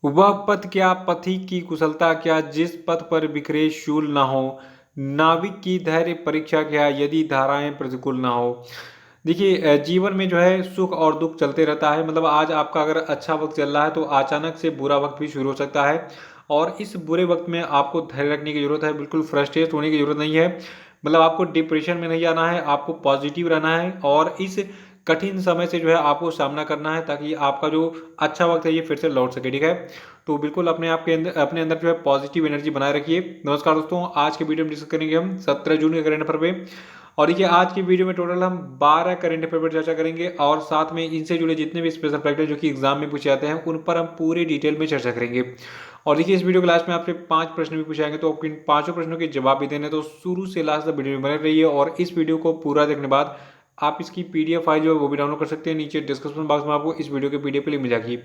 वह पथ क्या पथिक की कुशलता क्या जिस पथ पर बिखरे शूल ना हो। नाविक की धैर्य परीक्षा क्या यदि धाराएं प्रतिकूल ना हो। देखिए जीवन में जो है सुख और दुख चलते रहता है। मतलब आज आपका अगर अच्छा वक्त चल रहा है तो अचानक से बुरा वक्त भी शुरू हो सकता है। और इस बुरे वक्त में आपको धैर्य रखने की जरूरत है, बिल्कुल फ्रस्ट्रेट होने की जरूरत नहीं है। मतलब आपको डिप्रेशन में नहीं जाना है, आपको पॉजिटिव रहना है और इस कठिन समय से जो है आपको सामना करना है ताकि आपका जो अच्छा वक्त है ये फिर से लौट सके। ठीक है, तो बिल्कुल अपने अंदर जो है पॉजिटिव एनर्जी बनाए रखिए। नमस्कार दोस्तों, आज के वीडियो में डिस्कस करेंगे हम 17 जून के करंट अफेयर पे। और देखिए आज की वीडियो में टोटल हम 12 करंट अफेयर पर चर्चा करेंगे और साथ में इनसे जुड़े जितने भी स्पेशल फैक्ट हैं जो कि एग्जाम में पूछे जाते हैं उन पर हम पूरे डिटेल में चर्चा करेंगे। और देखिए इस वीडियो के लास्ट में आपसे 5 प्रश्न भी पूछे जाएंगे, तो आपको इन पांचों प्रश्नों के जवाब भी देने, तो शुरू से लास्ट तक वीडियो में बने रहिए। और इस वीडियो को पूरा देखने बाद आप इसकी पीडीएफ फाइल जो है वो भी डाउनलोड कर सकते हैं। नीचे डिस्क्रिप्शन बॉक्स में आपको इस वीडियो के पीडीएफ लिंक मिल जाएगी।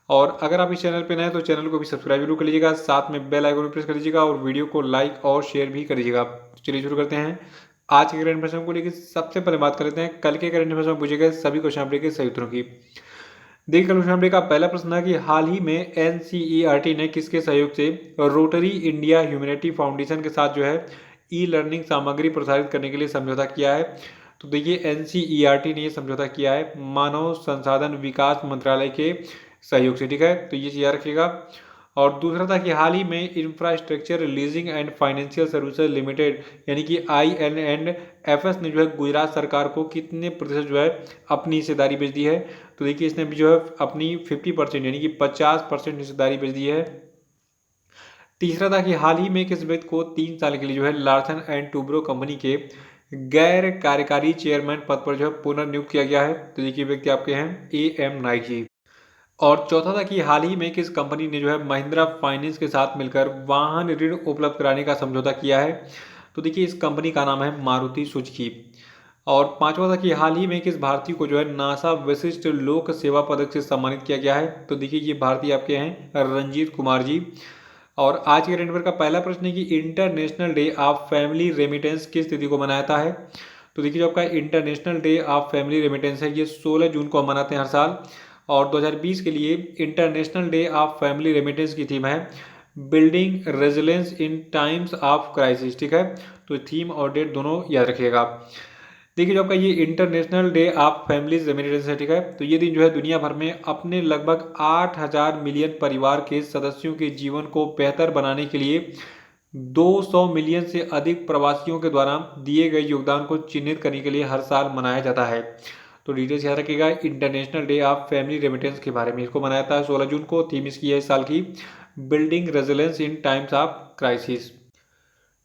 और अगर आप इस चैनल पर नए हैं तो चैनल को भी सब्सक्राइब जरूर कर लीजिएगा, साथ में बेल आइकन भी प्रेस कर लीजिएगा और वीडियो को लाइक और शेयर भी कर लीजिएगा। चलिए शुरू करते हैं आज के करंट अफेयर्स को लेकर। सबसे पहले बात कर लेते हैं कल के करंट अफेयर्स में पूछे गए सभी क्वेश्चन पेपर के सही उत्तरों की। देखिए कल क्वेश्चन पेपर का पहला प्रश्न है कि हाल ही में एनसीईआरटी ने किसके सहयोग से रोटरी इंडिया ह्यूमैनिटी फाउंडेशन के साथ जो है ई लर्निंग सामग्री प्रसारित करने के लिए समझौता किया है। तो देखिए एनसीईआरटी ने ये समझौता किया है मानव संसाधन विकास मंत्रालय के सहयोग से। ठीक है, तो ये चीज़ याद रखिएगा। और दूसरा था कि हाल ही में infrastructure leasing and financial services limited यानी कि INNFS ने जो है गुजरात सरकार को कितने प्रतिशत जो है अपनी हिस्सेदारी बेच दी है। तो देखिए इसने भी जो है अपनी 50% यानी कि 50% हिस्सेदारी बेच दी है। तीसरा था कि हाल ही में किस व्यक्ति को 3 साल के लिए जो है लार्सन एंड टूब्रो कंपनी के गैर कार्यकारी चेयरमैन पद पर जो है पुनर्नियुक्त किया गया है। तो देखिए व्यक्ति आपके हैं AM नाइक जी। और चौथा था कि हाल ही में किस कंपनी ने जो है महिंद्रा फाइनेंस के साथ मिलकर वाहन ऋण उपलब्ध कराने का समझौता किया है। तो देखिए इस कंपनी का नाम है मारुति सुजुकी। और पांचवा था कि हाल ही में किस भारतीय को जो है नासा विशिष्ट लोक सेवा पदक से सम्मानित किया गया है। तो देखिए ये भारतीय आपके हैं रणजीत कुमार जी। और आज के रेंडवर का पहला प्रश्न है कि international day of family remittance किस तिथि को मनाया जाता है। तो देखिए जो आपका international day of family remittance है ये 16 जून को हम मनाते हैं हर साल। और 2020 के लिए international day of family remittance की थीम है building resilience in times of crisis. ठीक है, तो थीम और डेट दोनों याद रखिएगा। देखिए जो आपका ये international day of families remittance है। ठीक है, तो ये दिन जो है दुनिया भर में अपने लगभग 8,000 मिलियन परिवार के सदस्यों के जीवन को बेहतर बनाने के लिए 200 मिलियन से अधिक प्रवासियों के द्वारा दिए गए योगदान को चिन्हित करने के लिए हर साल मनाया जाता है। तो डिटेल्स याद रखिएगा international day of family remittance के बारे में। इसको मनाया था 16 जून को। थीम इसकी है इस साल की building resilience in times of crisis.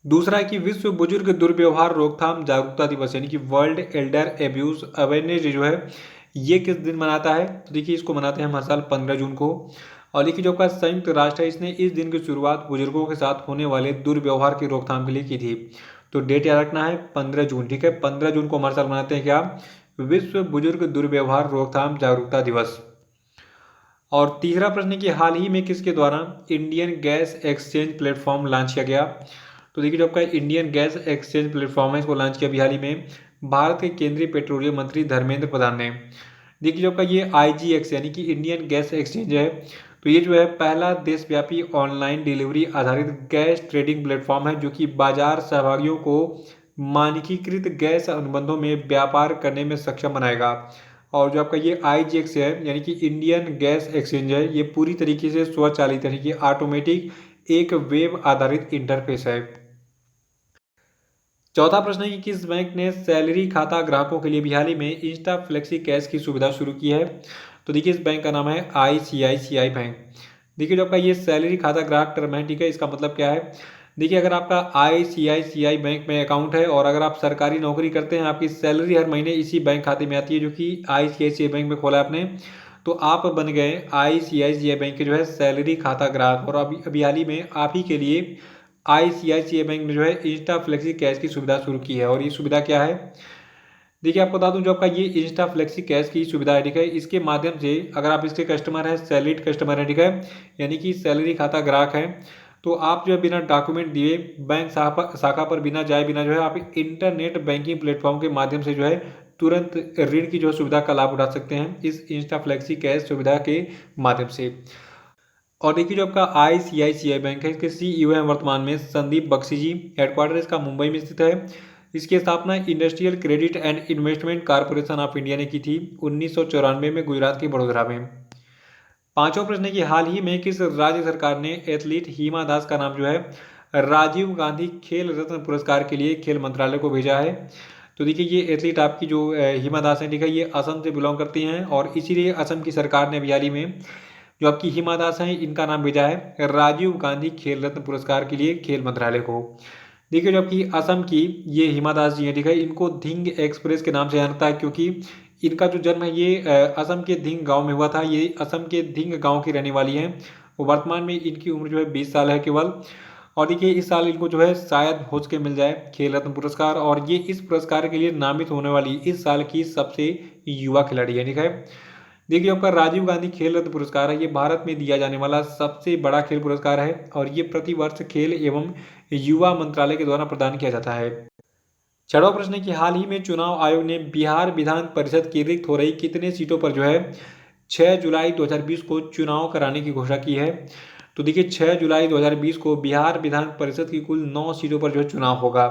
दूसरा है कि विश्व बुजुर्ग दुर्व्यवहार रोकथाम जागरूकता दिवस यानी कि world Elder abuse awareness day जो है ये किस दिन मनाता है। तो देखिए इसको मनाते हैं हम हर साल 15 जून को। और देखिए जो आपका संयुक्त राष्ट्र है इसने इस दिन की शुरुआत बुजुर्गों के साथ होने वाले दुर्व्यवहार की रोकथाम के लिए की थी। तो डेट याद रखना है 15 जून। ठीक है, 15 जून को हमारे साल मनाते हैं क्या, विश्व बुजुर्ग दुर्व्यवहार रोकथाम जागरूकता दिवस। और तीसरा प्रश्न है कि हाल ही में किसके द्वारा Indian gas exchange platform launch किया गया। तो देखिए जो आपका इंडियन गैस एक्सचेंज प्लेटफॉर्म है इसको लॉन्च किया अभी हाल ही में भारत के केंद्रीय पेट्रोलियम मंत्री धर्मेंद्र प्रधान ने। देखिए जो आपका ये IGX यानी कि इंडियन गैस एक्सचेंज है, तो ये जो है पहला देशव्यापी ऑनलाइन डिलीवरी आधारित गैस ट्रेडिंग प्लेटफॉर्म है जो कि बाजार सहभागियों को मानकीकृत गैस अनुबंधों में व्यापार करने में सक्षम बनाएगा। और जो आपका ये IGX है यानी कि इंडियन गैस एक्सचेंज है ये पूरी तरीके से स्वचालित यानी कि ऑटोमेटिक एक वेब आधारित इंटरफेस है। चौथा प्रश्न है कि किस बैंक ने सैलरी खाता ग्राहकों के लिए भी हाल ही में इंस्टा फ्लेक्सी कैश की सुविधा शुरू की है। तो देखिए इस बैंक का नाम है ICICI बैंक। देखिए जो आपका ये सैलरी खाता ग्राहक टर्म है, ठीक है, इसका मतलब क्या है। देखिए अगर आपका ICICI बैंक में अकाउंट है और अगर आप सरकारी नौकरी करते हैं आपकी सैलरी हर महीने इसी बैंक खाते में आती है जो कि ICICI बैंक में खोला है आपने, तो आप बन गए ICICI बैंक के जो है सैलरी खाता ग्राहक। और अभी अभी हाल ही में आप ही के लिए ICICI बैंक ने जो है इंस्टा फ्लेक्सी कैश की सुविधा शुरू की है। और ये सुविधा क्या है, देखिए आपको बता दूं जो आपका ये इंस्टा फ्लेक्सी कैश की सुविधा है, ठीक है, इसके माध्यम से अगर आप इसके कस्टमर हैं, सैलरीड कस्टमर है, ठीक है, यानी कि सैलरी खाता ग्राहक है, तो आप जो है बिना डॉक्यूमेंट दिए बैंक शाखा पर बिना जाए बिना जो है आप इंटरनेट बैंकिंग प्लेटफॉर्म के माध्यम से जो है तुरंत ऋण की जो सुविधा का लाभ उठा सकते हैं इस इंस्टा फ्लेक्सी कैश सुविधा के माध्यम से। और देखिए जो आपका आईसीआईसीआई बैंक है, इसके सीईओ हैं वर्तमान में संदीप बख्शी जी। हेडक्वार्टर इसका मुंबई में स्थित है। इसकी स्थापना industrial credit and investment corporation of India ने की थी 1994 में गुजरात के बड़ोदरा में। पांचवा प्रश्न है कि हाल ही में किस राज्य सरकार ने एथलीट हिमा दास का नाम जो है राजीव गांधी खेल रत्न पुरस्कार के लिए खेल मंत्रालय को भेजा है। तो देखिए ये एथलीट आपकी जो हिमा दास है, ठीक है, ये असम से बिलोंग करती हैं और इसीलिए असम की सरकार ने अभी हाल ही में जो आपकी हिमा दास हैं इनका नाम भेजा है राजीव गांधी खेल रत्न पुरस्कार के लिए खेल मंत्रालय को। देखिए जो आपकी असम की ये हिमा दास जी हैं, ठीक है, इनको धिंग एक्सप्रेस के नाम से जानता है क्योंकि इनका जो जन्म है ये असम के धिंग गांव में हुआ था। ये असम के धिंग गांव की रहने वाली हैं। वर्तमान में इनकी उम्र जो है 20 साल है केवल। और देखिए इस साल इनको जो है शायद हो के मिल जाए खेल रत्न पुरस्कार, और ये इस पुरस्कार के लिए नामित होने वाली इस साल की सबसे युवा खिलाड़ी है, ठीक है। देखिए आपका राजीव गांधी खेल रत्न पुरस्कार है, ये भारत में दिया जाने वाला सबसे बड़ा खेल पुरस्कार है और ये प्रति वर्ष खेल एवं युवा मंत्रालय के द्वारा प्रदान किया जाता है। छठवां प्रश्न है कि हाल ही में चुनाव आयोग ने बिहार विधान परिषद की रिक्त हो रही कितने सीटों पर जो है 6 जुलाई 2020 को चुनाव कराने की घोषणा की है। तो देखिए 6 जुलाई 2020 को बिहार विधान परिषद की कुल 9 सीटों पर जो है चुनाव होगा।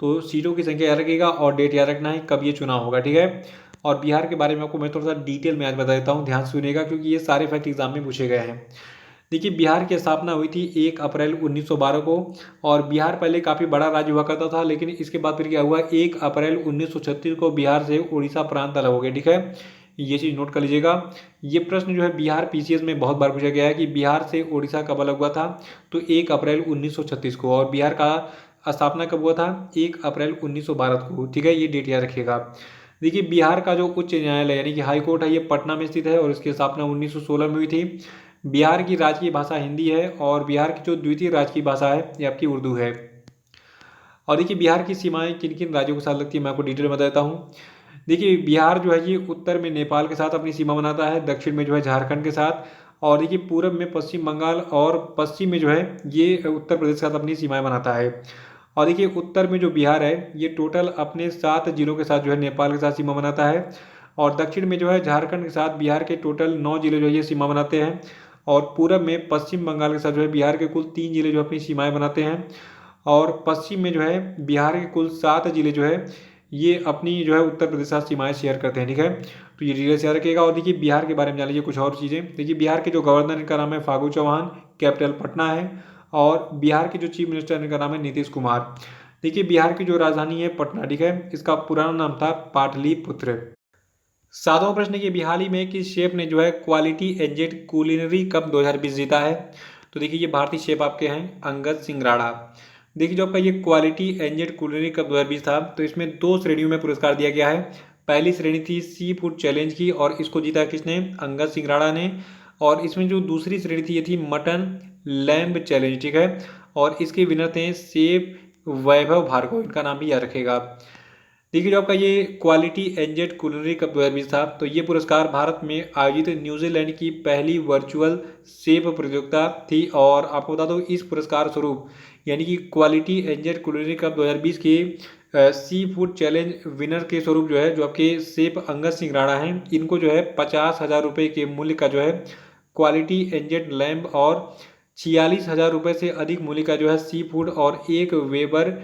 तो सीटों की संख्या याद रखिएगा और डेट याद रखना है कब ये चुनाव होगा, ठीक है। और बिहार के बारे में आपको मैं थोड़ा सा डिटेल में आज बता देता हूँ, ध्यान से सुनिएगा क्योंकि ये सारे फैक्ट एग्जाम में पूछे गए हैं। देखिए बिहार की स्थापना हुई थी 1 अप्रैल 1912 को और बिहार पहले काफ़ी बड़ा राज्य हुआ करता था, लेकिन इसके बाद फिर क्या हुआ 1 अप्रैल 1936 को बिहार से उड़ीसा प्रांत अलग हो गया, ठीक है। ये चीज़ नोट कर लीजिएगा। ये प्रश्न जो है बिहार पीसीएस में बहुत बार पूछा गया है कि बिहार से उड़ीसा कब अलग हुआ था। तो 1 अप्रैल 1936 को, और बिहार का स्थापना कब हुआ था 1 अप्रैल 1912 को, ठीक है। ये डेट याद रखिएगा। देखिए बिहार का जो उच्च न्यायालय यानी कि हाई कोर्ट है ये पटना में स्थित है और इसकी स्थापना 1916 में हुई थी। बिहार की राजकीय भाषा हिंदी है और बिहार की जो द्वितीय राजकीय भाषा है ये आपकी उर्दू है। और देखिए बिहार की सीमाएं किन किन राज्यों के साथ लगती है मैं आपको डिटेल में बता देता हूँ। देखिए बिहार जो है ये उत्तर में नेपाल के साथ अपनी सीमा बनाता है, दक्षिण में जो है झारखंड के साथ, और देखिए पूरब में पश्चिम बंगाल, और पश्चिम में जो है ये उत्तर प्रदेश के साथ अपनी सीमाएं बनाता है। और देखिए उत्तर में जो बिहार है ये टोटल अपने 7 जिलों के साथ जो है नेपाल के साथ सीमा बनाता है, और दक्षिण में जो है झारखंड के साथ बिहार के टोटल 9 जिले जो है ये सीमा बनाते हैं, और पूरब में पश्चिम बंगाल के साथ जो है बिहार के कुल 3 जिले जो अपनी सीमाएं बनाते हैं, और पश्चिम में जो है बिहार के कुल 7 जिले जो है ये अपनी जो है उत्तर प्रदेश के साथ सीमाएं शेयर करते हैं, ठीक है। तो ये डिटेल्स याद रखिएगा। और देखिए बिहार के बारे में जान लीजिए कुछ और चीज़ें। देखिए बिहार के जो गवर्नर इनका नाम है फागू चौहान, कैपिटल पटना है, और बिहार के जो चीफ मिनिस्टर इनका नाम है नीतीश कुमार। देखिए बिहार की जो राजधानी है पटना, ठीक है, इसका पुराना नाम था पाटलिपुत्र। सातवां प्रश्न है कि हाल ही में किस शेफ ने जो है क्वालिटी एजेड कुलिनरी कप 2020 जीता है। तो देखिए ये भारतीय शेफ आपके हैं अंगद सिंह राणा। देखिए जो आपका ये क्वालिटी एजेड कुलिनरी कप 2020 था तो इसमें 2 श्रेणियों में पुरस्कार दिया गया है। पहली श्रेणी थी सी फूड चैलेंज की और इसको जीता किसने, अंगद सिंह राणा ने। और इसमें जो दूसरी श्रेणी थी ये थी मटन लैम्ब चैलेंज, ठीक है, और इसके विनर थे शेफ वैभव भार्गव, इनका नाम भी याद रखेगा। देखिए जो आपका ये क्वालिटी एजेड कुलिनरी कप 2020 था तो ये पुरस्कार भारत में आयोजित न्यूजीलैंड की पहली वर्चुअल शेफ प्रतियोगिता थी, और आपको बता दो इस पुरस्कार स्वरूप यानी कि क्वालिटी एजेड कुलिनरी कप 2020 के सी फूड चैलेंज विनर के स्वरूप जो है जो आपके शेफ अंगद सिंह राणा हैं इनको जो है 50,000 रुपये के मूल्य का जो है क्वालिटी एजेड लैम्ब और 46,000 रुपये से अधिक मूल्य का जो है सी फूड और एक वेबर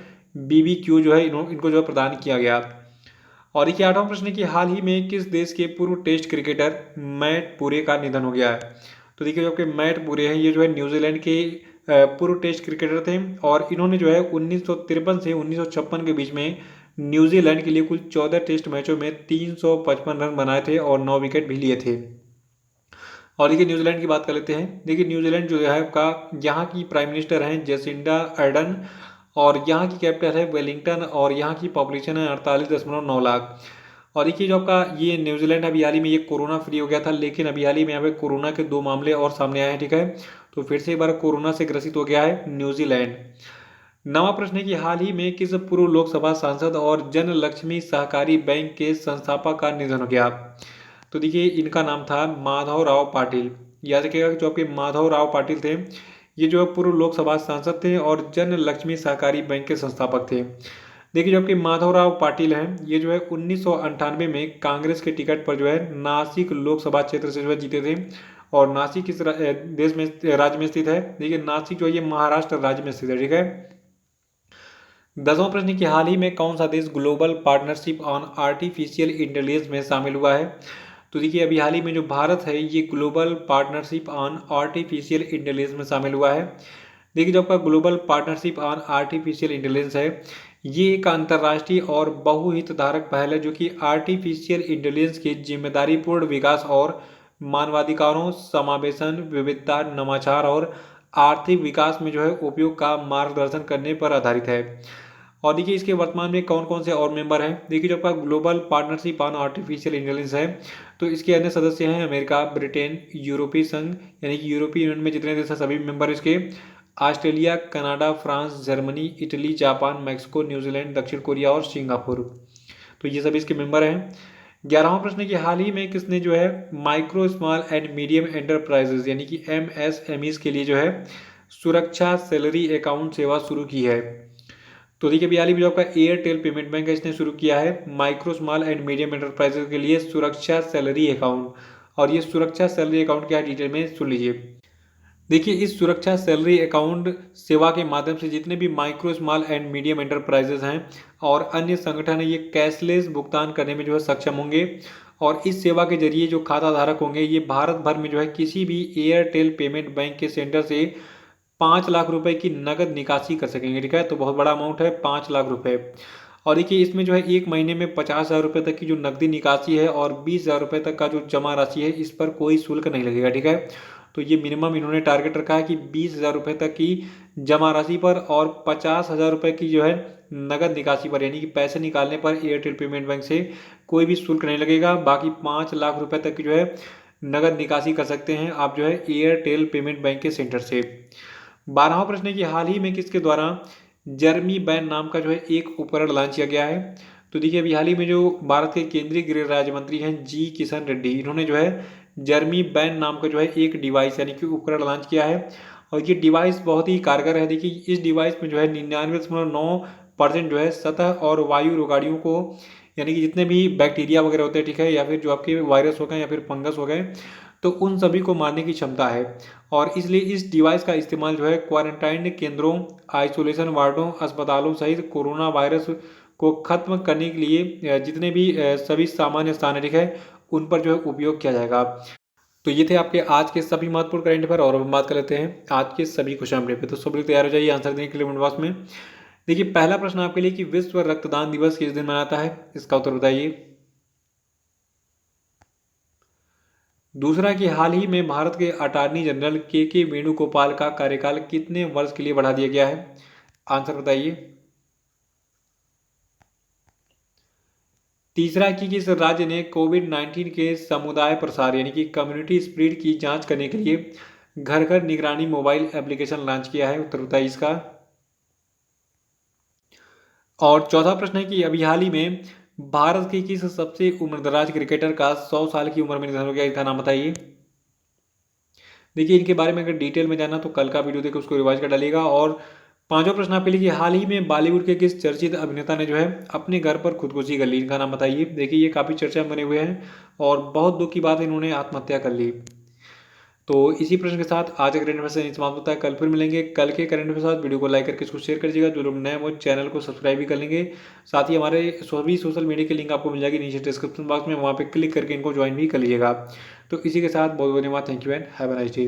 BBQ जो है इनको जो है प्रदान किया गया। और देखिए आठवां प्रश्न है कि हाल ही में किस देश के पूर्व टेस्ट क्रिकेटर मैट पुरे का निधन हो गया है। तो देखिए जो आपके मैट पुरे हैं ये जो है न्यूजीलैंड के पूर्व टेस्ट क्रिकेटर थे, और इन्होंने जो है 1953 से 1956 के बीच में न्यूजीलैंड के लिए कुल 14 टेस्ट मैचों में 355 रन बनाए थे और 9 विकेट भी लिए थे। और देखिए न्यूजीलैंड की बात कर लेते हैं। देखिए न्यूजीलैंड जो है आपका यहाँ की प्राइम मिनिस्टर हैं जेसिंडा अर्डन, और यहाँ की कैपिटल है वेलिंगटन, और यहाँ की पॉपुलेशन है 48.9 लाख। और देखिए जो आपका ये न्यूजीलैंड अभी हाल ही में ये कोरोना फ्री हो गया था, लेकिन अभी हाल ही में यहाँ पे कोरोना के 2 मामले और सामने आए हैं, ठीक है। तो फिर से एक बार कोरोना से ग्रसित हो गया है न्यूजीलैंड। नवा प्रश्न है कि हाल ही में किस पूर्व लोकसभा सांसद और जन लक्ष्मी सहकारी बैंक के संस्थापक का निधन हो गया। तो देखिए इनका नाम था माधव राव पाटिल। याद रखिएगा कि जो आपके माधव राव पाटिल थे ये जो पूर्व लोकसभा सांसद थे और जन लक्ष्मी सहकारी बैंक के संस्थापक थे। देखिए जो आपके माधव राव पाटिल हैं ये जो है 1998 में कांग्रेस के टिकट पर जो है नासिक लोकसभा क्षेत्र से जो है जीते थे, और नासिक किस देश में राज्य में स्थित है? देखिए नासिक जो है ये महाराष्ट्र राज्य में स्थित है, ठीक है। 10वां प्रश्न कि हाल ही में कौन सा देश global partnership on artificial intelligence में शामिल हुआ है? तो देखिए अभी हाल ही में जो भारत है ये global partnership on artificial intelligence में शामिल हुआ है। देखिए जो आपका global partnership on artificial intelligence है ये एक अंतर्राष्ट्रीय और बहुहितधारक पहल है जो कि आर्टिफिशियल इंटेलिजेंस के जिम्मेदारीपूर्ण विकास और मानवाधिकारों, समावेशन, विविधता, नवाचार और आर्थिक विकास में जो है उपयोग का मार्गदर्शन करने पर आधारित है। और देखिए इसके वर्तमान में कौन कौन से और मेंबर हैं? देखिए जो आपका global partnership on artificial intelligence है तो इसके अन्य सदस्य हैं अमेरिका, ब्रिटेन, यूरोपीय संघ यानी कि यूरोपीय यूनियन में जितने देश हैं सभी मेंबर इसके, Australia, Canada, France, Germany, Italy, Japan, Mexico, New Zealand, दक्षिण कोरिया और सिंगापुर। तो ये सभी इसके मेंबर हैं। 11वां प्रश्न है कि हाल ही में किसने जो है micro small and medium enterprises यानी कि एमएसएमईज के लिए जो है सुरक्षा सैलरी अकाउंट सेवा शुरू की है? तो देखिए अभी हाल ही में जो आपका एयरटेल पेमेंट बैंक है इसने शुरू किया है micro small and medium enterprises के लिए सुरक्षा सैलरी अकाउंट। और ये सुरक्षा सैलरी अकाउंट क्या डिटेल में सुन लीजिए। देखिए इस सुरक्षा सैलरी अकाउंट सेवा के माध्यम से जितने भी micro small and medium enterprises हैं और अन्य संगठन है ये कैशलेस भुगतान करने में जो है सक्षम होंगे। और इस सेवा के जरिए जो खाता धारक होंगे ये भारत भर में जो है किसी भी एयरटेल पेमेंट बैंक के सेंटर से 5 लाख रुपए की नगद निकासी कर सकेंगे, ठीक है। तो बहुत बड़ा अमाउंट है 5 लाख रुपए। और देखिए इसमें जो है एक महीने में 50,000 रुपये तक की जो नकदी निकासी है और 20,000 रुपये तक का जो जमा राशि है इस पर कोई शुल्क नहीं लगेगा, ठीक है। तो ये मिनिमम इन्होंने टारगेट रखा है कि 20,000 रुपये तक की जमा राशि पर और 50,000 रुपये की जो है नगद निकासी पर यानी कि पैसे निकालने पर एयरटेल पेमेंट बैंक से कोई भी शुल्क नहीं लगेगा। बाकी 5 लाख रुपये तक की जो है नगद निकासी कर सकते हैं आप जो है एयरटेल पेमेंट बैंक के सेंटर से। 12वां प्रश्न है कि हाल ही में किसके द्वारा जर्मी बैन नाम का जो है एक उपकरण लॉन्च किया गया है? तो देखिए अभी हाल ही में जो भारत के केंद्रीय गृह राज्य मंत्री हैं जी किशन रेड्डी इन्होंने जो है जर्मी बैन नाम का जो है एक डिवाइस यानी कि उपकरण लॉन्च किया है। और ये डिवाइस बहुत ही कारगर है। देखिए इस डिवाइस में जो है 99.9% जो है सतह और वायु रोगाणुओं को यानी कि जितने भी बैक्टीरिया वगैरह होते हैं, ठीक है, या फिर जो आपके वायरस हो गए या फिर फंगस हो गए तो उन सभी को मारने की क्षमता है। और इसलिए इस डिवाइस का इस्तेमाल जो है क्वारंटाइन केंद्रों, आइसोलेशन वार्डों, अस्पतालों सहित कोरोना वायरस को खत्म करने के लिए जितने भी सभी सामान्य स्थान है, ठीक है, उन पर जो है उपयोग किया जाएगा। तो ये थे आपके आज के सभी महत्वपूर्ण करंट अफेयर और अब हम बात कर लेते हैं आज के सभी क्वेश्चन पे। तो सब लोग तैयार हो जाइए आंसर देने के लिए कमेंट बॉक्स में। देखिए पहला प्रश्न आपके लिए कि विश्व रक्तदान दिवस किस दिन मनाता है? इसका उत्तर बताइए। दूसरा कि हाल ही में भारत के अटॉर्नी जनरल के वेणुगोपाल का कार्यकाल कितने वर्ष के लिए बढ़ा दिया गया है? आंसर बताइए। तीसरा कि किस राज्य ने कोविड-19 के समुदाय प्रसार यानी कि कम्युनिटी स्प्रेड की जांच करने के लिए घर घर निगरानी मोबाइल एप्लीकेशन लॉन्च किया है? उत्तर बताइए इसका। और चौथा प्रश्न है कि अभी हाल ही में भारत के किस सबसे उम्रदराज क्रिकेटर का 100 साल की उम्र में निधन हो गया? इसका नाम बताइए। देखिए इनके बारे में अगर डिटेल में जानना तो कल का वीडियो देखकर उसको रिवाइज कर डालिएगा। और पांचवा प्रश्न आपके लिए कि हाल ही में बॉलीवुड के किस चर्चित अभिनेता ने जो है अपने घर पर खुदकुशी कर ली? इनका नाम बताइए। देखिए ये काफ़ी चर्चा में बने हुए हैं और बहुत दुख की बात है इन्होंने आत्महत्या कर ली। तो इसी प्रश्न के साथ आज का करंट अफेयर समाप्त होता है। कल फिर मिलेंगे कल के करंट अफेयर के साथ। वीडियो को लाइक करके इसको शेयर कर दीजिएगा। जो लोग नए हैं वो चैनल को सब्सक्राइब भी कर लेंगे। साथ ही हमारे सभी सोशल मीडिया की लिंक आपको मिल जाएगी नीचे डिस्क्रिप्शन बॉक्स में, वहाँ पे क्लिक करके इनको ज्वाइन भी कर लीजिएगा। तो इसी के साथ बहुत बहुत धन्यवाद। Thank you and have a nice day.